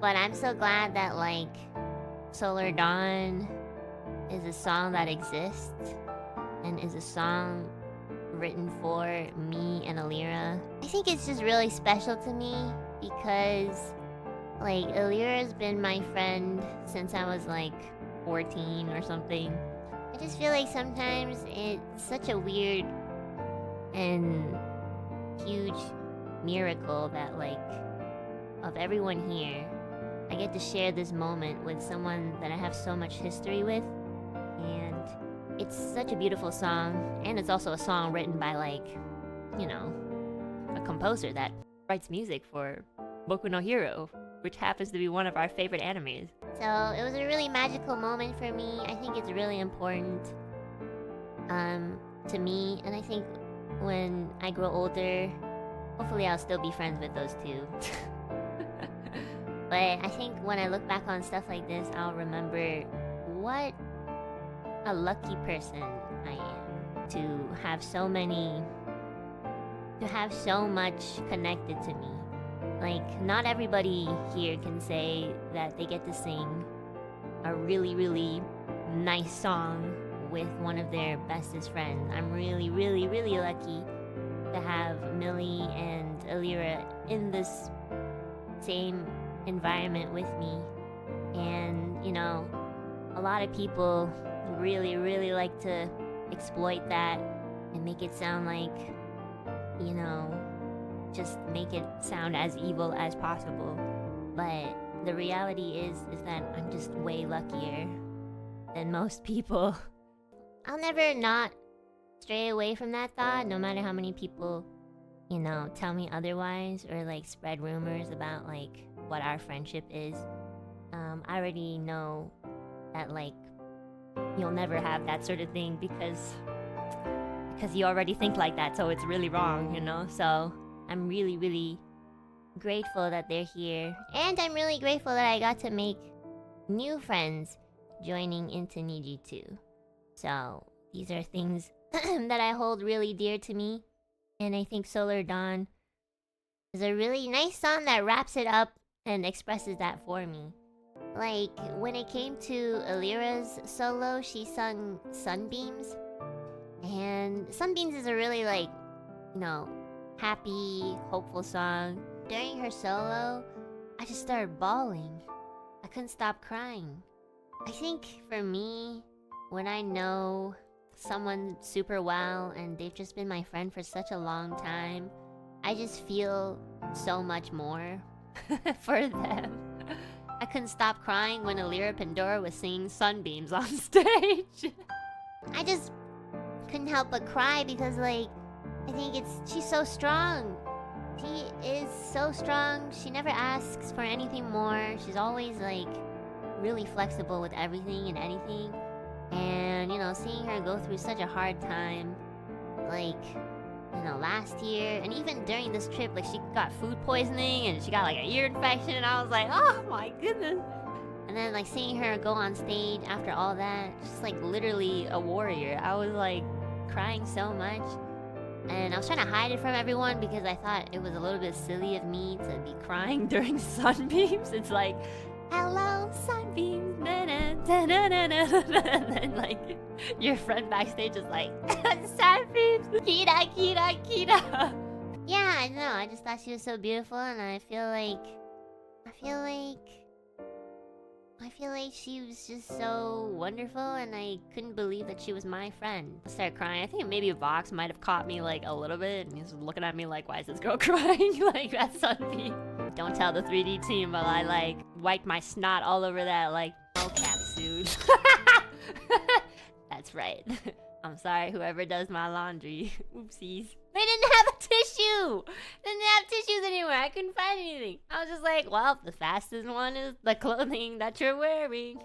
But I'm so glad that, like, Solar Dawn is a song that exists and is a song written for me and Elira. I think it's just really special to me because, like, Elira's been my friend since I was, like, 14 or something. I just feel like sometimes it's such a weird and huge miracle that, like, of everyone here, I get to share this moment with someone that I have so much history with. And it's such a beautiful song, and it's also a song written by, like, you know, a composer that writes music for Boku no Hero, which happens to be one of our favorite animes. So it was a really magical moment for me. I think it's really important to me, and I think when I grow older, hopefully I'll still be friends with those two. But I think when I look back on stuff like this, I'll remember what a lucky person I am to have so much connected to me. Like, not everybody here can say that they get to sing a really, really nice song with one of their bestest friends. I'm really, really, really lucky to have Millie and Elira in this same environment with me. And, you know, a lot of people really, really like to exploit that and make it sound like, you know, just make it sound as evil as possible. But the reality is that I'm just way luckier than most people. I'll never not stray away from that thought, no matter how many people, you know, tell me otherwise or, like, spread rumors about, like, what our friendship is. I already know that, like, you'll never have that sort of thing because you already think like that, so it's really wrong, you know? So I'm really, really grateful that they're here. And I'm really grateful that I got to make new friends joining into Niji too. So these are things that I hold really dear to me. And I think Solar Dawn is a really nice song that wraps it up and expresses that for me. Like, when it came to Elira's solo, she sung Sunbeams. And Sunbeams is a really, like, you know, happy, hopeful song. During her solo, I just started bawling. I couldn't stop crying. I think for me, when I know someone super well and they've just been my friend for such a long time, I just feel so much more for them. I couldn't stop crying when Elira Pandora was singing Sunbeams on stage. I just couldn't help but cry because, like, I think she's so strong. She is so strong. She never asks for anything more. She's always, like, really flexible with everything and anything. And, you know, seeing her go through such a hard time, like, you know, last year, and even during this trip, like, she got food poisoning and she got, like, an ear infection, and I was like, oh my goodness. And then, like, seeing her go on stage after all that, she's, like, literally a warrior. I was, like, crying so much. And I was trying to hide it from everyone because I thought it was a little bit silly of me to be crying during Sunbeams. It's like, hello, Sunbeams, and then, like, your friend backstage is like, Sunbeams, Kira, Kira, Kira. Yeah, I know, I just thought she was so beautiful, and I feel like she was just so wonderful, and I couldn't believe that she was my friend. I started crying. I think maybe Vox might have caught me, like, a little bit, and he's looking at me like, why is this girl crying? Like, that's Sunbeam. Don't tell the 3D team, but I, like, wiped my snot all over that, like, mocap suit. That's right. I'm sorry, whoever does my laundry. Oopsies. They didn't have a tissue! They didn't have tissues anywhere. I couldn't find anything. I was just like, well, the fastest one is the clothing that you're wearing.